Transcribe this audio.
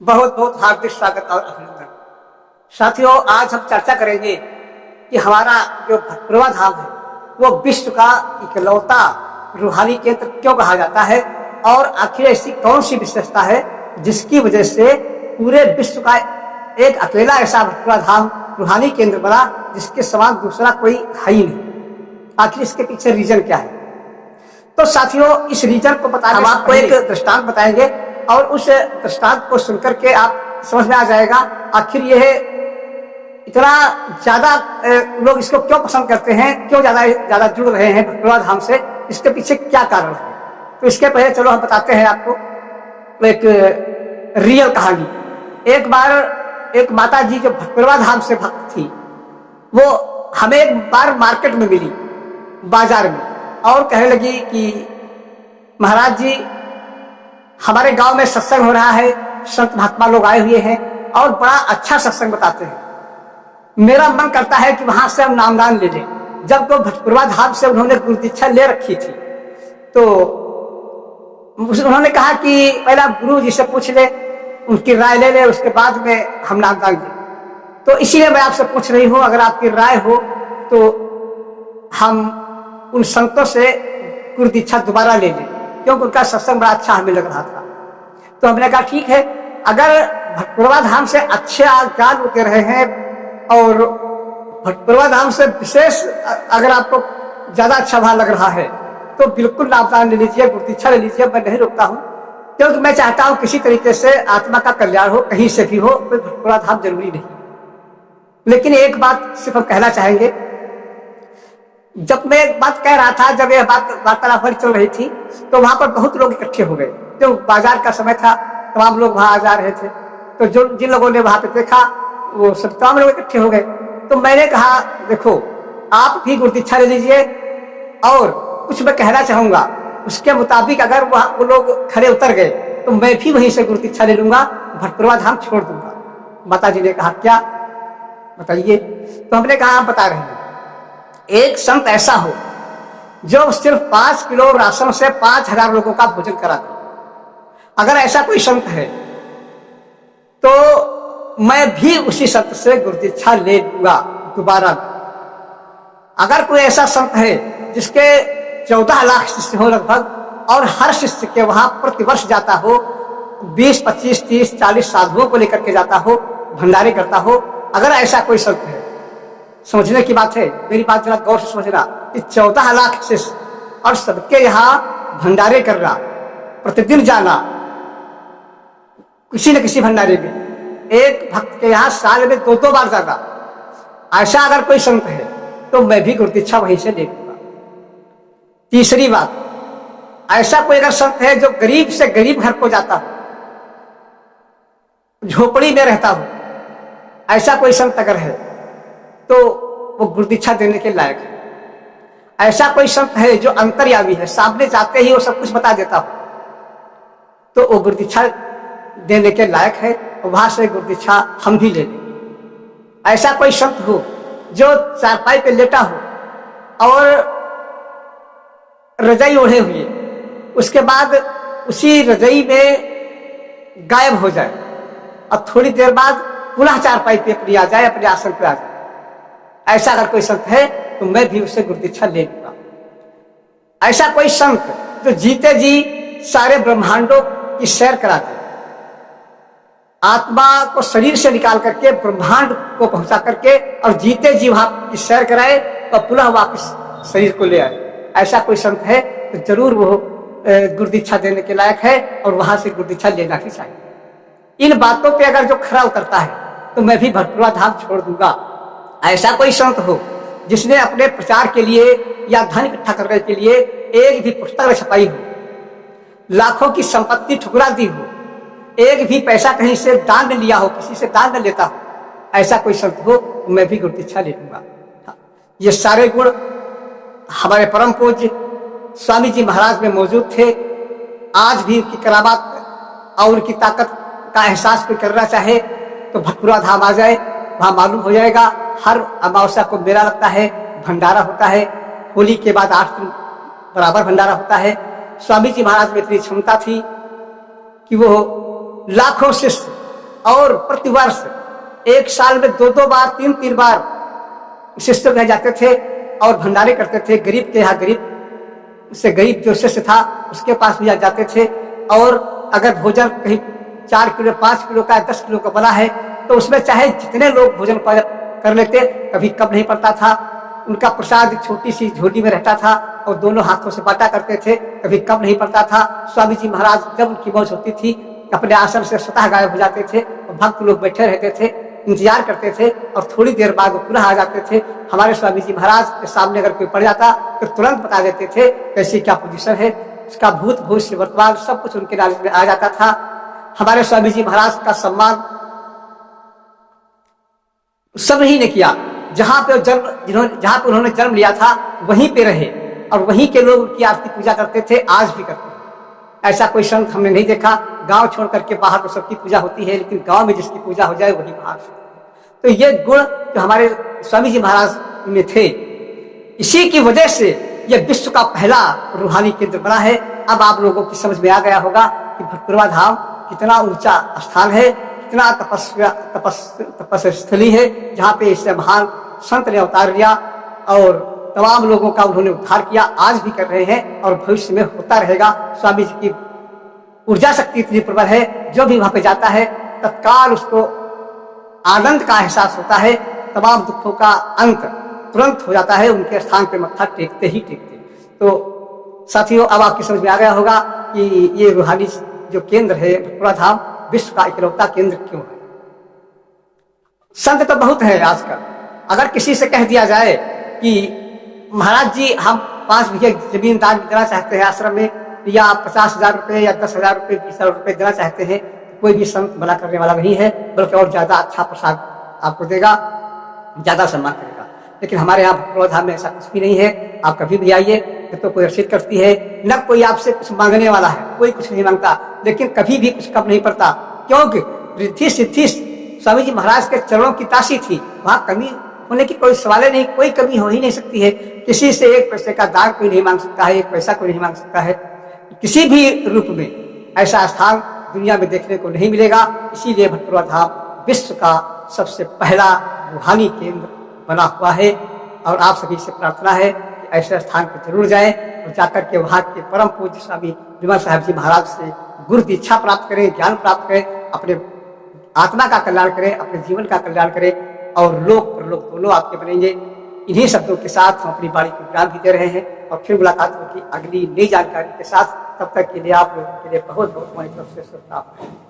बहुत बहुत हार्दिक स्वागत और अभिनंदन। साथियों, आज हम चर्चा करेंगे कि हमारा जो भटपुरवा धाम है वो विश्व का इकलौता रूहानी केंद्र क्यों कहा जाता है और आखिर ऐसी कौन सी विशेषता है जिसकी वजह से पूरे विश्व का एक अकेला ऐसा भटपुरवा धाम रूहानी केंद्र बना जिसके समान दूसरा कोई है ही नहीं। आखिर इसके पीछे रीजन क्या है? तो साथियों, इस रीजन को बताने हम आपको एक दृष्टांत बताएंगे और उस दृष्टांत को सुनकर के आप समझ में आ जाएगा आखिर यह इतना ज्यादा लोग इसको क्यों पसंद करते हैं, क्यों ज्यादा जुड़ रहे हैं भटपुरवा धाम से, इसके पीछे क्या कारण है। तो इसके पहले चलो हम बताते हैं आपको एक रियल कहानी। एक बार एक माता जी जो भटपुरवा धाम से भक्त थी, वो हमें एक बार मार्केट में मिली, बाजार में, और कहने लगी कि महाराज जी, हमारे गांव में सत्संग हो रहा है, संत महात्मा लोग आए हुए हैं और बड़ा अच्छा सत्संग बताते हैं। मेरा मन करता है कि वहां से हम नामदान ले लें। जब तो भटपुरवा धाम से उन्होंने गुरु दीक्षा ले रखी थी तो उन्होंने कहा कि पहले आप गुरु जी से पूछ ले, उनकी राय ले ले, उसके बाद में हम नामदान लें। तो इसीलिए मैं आपसे पूछ रही हूँ, अगर आपकी राय हो तो हम उन संतों से गुरु दीक्षा दोबारा ले लें, क्योंकि उनका सत्संग बड़ा अच्छा हमें लग रहा था। तो हमने कहा ठीक है, अगर भटपुरवा धाम से अच्छे ज्ञान दे रहे हैं और भटपुरवा धाम से विशेष अगर आपको ज्यादा अच्छा भाव लग रहा है तो बिल्कुल नामदान ले लीजिए, गुरु दीक्षा ले लीजिए। मैं नहीं रोकता हूँ, क्योंकि मैं चाहता हूँ किसी तरीके से आत्मा का कल्याण हो, कहीं से भी हो, कोई भटपुरवा धाम जरूरी नहीं। लेकिन एक बात सिर्फ हम कहना चाहेंगे, जब मैं एक बात कह रहा था, जब यह बात वार्तालाप चल रही थी तो वहां पर बहुत लोग इकट्ठे हो गए। जो बाजार का समय था, तमाम लोग वहां आ जा रहे थे, तो जो जिन लोगों ने वहां पे देखा वो सब तमाम लोग इकट्ठे हो गए। तो मैंने कहा, देखो आप भी गुरु दीक्षा ले लीजिए और कुछ मैं कहना चाहूंगा, उसके मुताबिक अगर वो लोग खड़े उतर गए तो मैं भी वहीं से गुरु दीक्षा ले लूंगा, भटपुरवा धाम छोड़ दूंगा। माता जी ने कहा, क्या बताइए? तो हमने कहा, हम बता रहे हैं, एक संत ऐसा हो जो सिर्फ 5 किलो राशन से 5000 लोगों का भोजन करा दे। अगर ऐसा कोई संत है तो मैं भी उसी संत से गुरु दीक्षा ले लूंगा दोबारा। अगर कोई ऐसा संत है जिसके 14 लाख शिष्य हो लगभग, और हर शिष्य के वहां प्रतिवर्ष जाता हो, 20, 25, 30, 40 साधुओं को लेकर के जाता हो, भंडारे करता हो, अगर ऐसा कोई संत है, समझने की बात है, मेरी बात जरा गौर से समझना, कि 14 लाख शिष्य और सबके यहाँ भंडारे करना, प्रतिदिन जाना किसी न किसी भंडारे में, एक भक्त के यहाँ साल में 2-2 बार जाना, ऐसा अगर कोई संत है तो मैं भी गुरु दीक्षा वहीं से ले लूंगा। तीसरी बात, ऐसा कोई अगर संत है जो गरीब से गरीब घर को जाता हो, झोपड़ी में रहता हो, ऐसा कोई संत अगर है तो वो गुरु दीक्षा देने के लायक है। ऐसा कोई संत है जो अंतर्यामी है, सामने जाते ही वो सब कुछ बता देता हो, तो वो गुरु दीक्षा देने के लायक है, वहां से गुरु दीक्षा हम भी ले लें। ऐसा कोई संत हो जो चारपाई पे लेटा हो और रजाई ओढ़े हुए, उसके बाद उसी रजाई में गायब हो जाए और थोड़ी देर बाद पुनः चारपाई पे अपनी आ जाए, अपने आसन पे आ जाए, ऐसा अगर कोई संत है तो मैं भी उससे गुरु दीक्षा ले लूंगा। ऐसा कोई संत जो जीते जी सारे ब्रह्मांडों की सैर कराते, आत्मा को शरीर से निकाल करके ब्रह्मांड को पहुंचा करके और जीते जी वहां की सैर कराए और पुनः वापस शरीर को ले आए, ऐसा कोई संत है तो जरूर वो गुरु दीक्षा देने के लायक है और वहां से गुरु दीक्षा लेना ही चाहिए। इन बातों पे अगर जो खरा उतरता है तो मैं भी भटपुरवा धाम छोड़ दूंगा। ऐसा कोई संत हो जिसने अपने प्रचार के लिए या धन इकट्ठा करने के लिए एक भी पुस्तक छपाई हो, लाखों की संपत्ति ठुकरा दी हो, एक भी पैसा कहीं से दान में लिया हो, किसी से दान में लेता हो, ऐसा कोई संत हो तो मैं भी गुरु दीक्षा ले लूंगा। ये सारे गुण हमारे परम पूज्य स्वामी जी महाराज में मौजूद थे। आज भी उनकी करामात और उनकी ताकत का एहसास कोई करना चाहे तो भटपुरवा धाम आ जाए, वहां मालूम हो जाएगा। हर अमावस्या को मेला लगता है, भंडारा होता है, होली के बाद 8 दिन बराबर भंडारा होता है। स्वामी जी महाराज में इतनी क्षमता थी कि वो लाखों शिष्य और प्रतिवर्ष एक साल में 2-2 बार 3-3 बार शिष्य रह जाते थे और भंडारे करते थे। गरीब के यहाँ गरीब से गरीब जो शिष्य था उसके पास भी जाते थे, और अगर भोजन कहीं 4 किलो 5 किलो का 10 किलो का बना है तो उसमें चाहे जितने लोग भोजन कर लेते, कभी कम नहीं पड़ता था। उनका प्रसाद छोटी सी झोली में रहता था और दोनों हाथों से बांटा करते थे, कभी कम नहीं पड़ता था। स्वामी जी महाराज जब उनकी मौत होती थी अपने आश्रम से स्वतः गायब हो जाते थे और भक्त लोग बैठे रहते थे, इंतजार करते थे और थोड़ी देर बाद वो पुनः आ जाते थे। हमारे स्वामी जी महाराज के सामने अगर कोई पड़ जाता तो तुरंत बता देते थे कैसी क्या पोजीशन है, उसका भूत भविष्य वर्तमान सब कुछ उनके नॉलेज में आ जाता था। हमारे स्वामी जी महाराज का सम्मान सब ही ने किया। जहां पे उन्होंने जन्म लिया था वहीं पे रहे और वहीं के लोग उनकी आरती पूजा करते थे, आज भी करते हैं। ऐसा कोई संत हमने नहीं देखा। गांव छोड़ करके बाहर तो सबकी पूजा होती है, लेकिन गांव में जिसकी पूजा हो जाए वही बाहर से। तो ये गुण जो हमारे स्वामी जी महाराज में थे, इसी की वजह से यह विश्व का पहला रूहानी केंद्र बना है। अब आप लोगों की समझ में आ गया होगा कि भटपुरवा धाम कितना ऊंचा स्थान है, कितना तपस्या स्थली है, जहाँ पे इससे महान संत ने अवतार लिया और तमाम लोगों का उन्होंने उद्धार किया, आज भी कर रहे हैं और भविष्य में होता रहेगा। स्वामी जी की ऊर्जा शक्ति इतनी प्रबल है, जो भी वहां पे जाता है तत्काल उसको आनंद का एहसास होता है, तमाम दुखों का अंत तुरंत हो जाता है उनके स्थान पे मत्था टेकते ही टेकते। तो साथियों, अब आपकी समझ में आ गया होगा कि ये रूहानी जो केंद्र है भटपुरा धाम विश्व का इकलौता केंद्र क्यों है। संत तो बहुत है आजकल। अगर किसी से कह दिया जाए कि महाराज जी हम 5 बीघे जमीन दान देना चाहते हैं आश्रम में, या 50,000 रुपये या 10,000 रुपये 20,000 रुपये देना चाहते हैं, कोई भी संत मना करने वाला नहीं है, बल्कि और ज्यादा अच्छा प्रसाद आपको देगा, ज्यादा सम्मान करेगा। लेकिन हमारे यहाँ भटपुरा धाम में ऐसा कुछ भी नहीं है। आप कभी भी आइए, न तो कोई रसीद करती है, न कोई आपसे कुछ मांगने वाला है, कोई कुछ नहीं मांगता, लेकिन कभी भी कुछ कम नहीं पड़ता, क्योंकि रिद्धि सिद्धि स्वामी जी महाराज के चरणों की तासी थी। वहाँ कमी होने की कोई सवाल नहीं, कोई कमी हो ही नहीं सकती है। किसी से 1 पैसे का दान कोई नहीं मांग सकता है, 1 पैसा कोई नहीं मांग सकता है। किसी भी रूप में ऐसा स्थान दुनिया में देखने को नहीं मिलेगा। इसीलिए भटपुरा धाम विश्व का सबसे पहला रूहानी केंद्र बना हुआ है और आप सभी से प्रार्थना है कि ऐसे स्थान पर जरूर जाएं और जाकर के वहाँ के परम पूज्य स्वामी विमल साहब जी महाराज से गुरु दीक्षा प्राप्त करें, ज्ञान प्राप्त करें, अपने आत्मा का कल्याण करें, अपने जीवन का कल्याण करें और लोक परलोक दोनों आपके बनेंगे। इन्हीं शब्दों के साथ हम अपनी वाणी को विराम भी दे रहे हैं और फिर मुलाकात होगी अगली नई जानकारी के साथ। तब तक के लिए आप लोगों के लिए बहुत बहुत हमारी तरफ से शुभकामनाएं।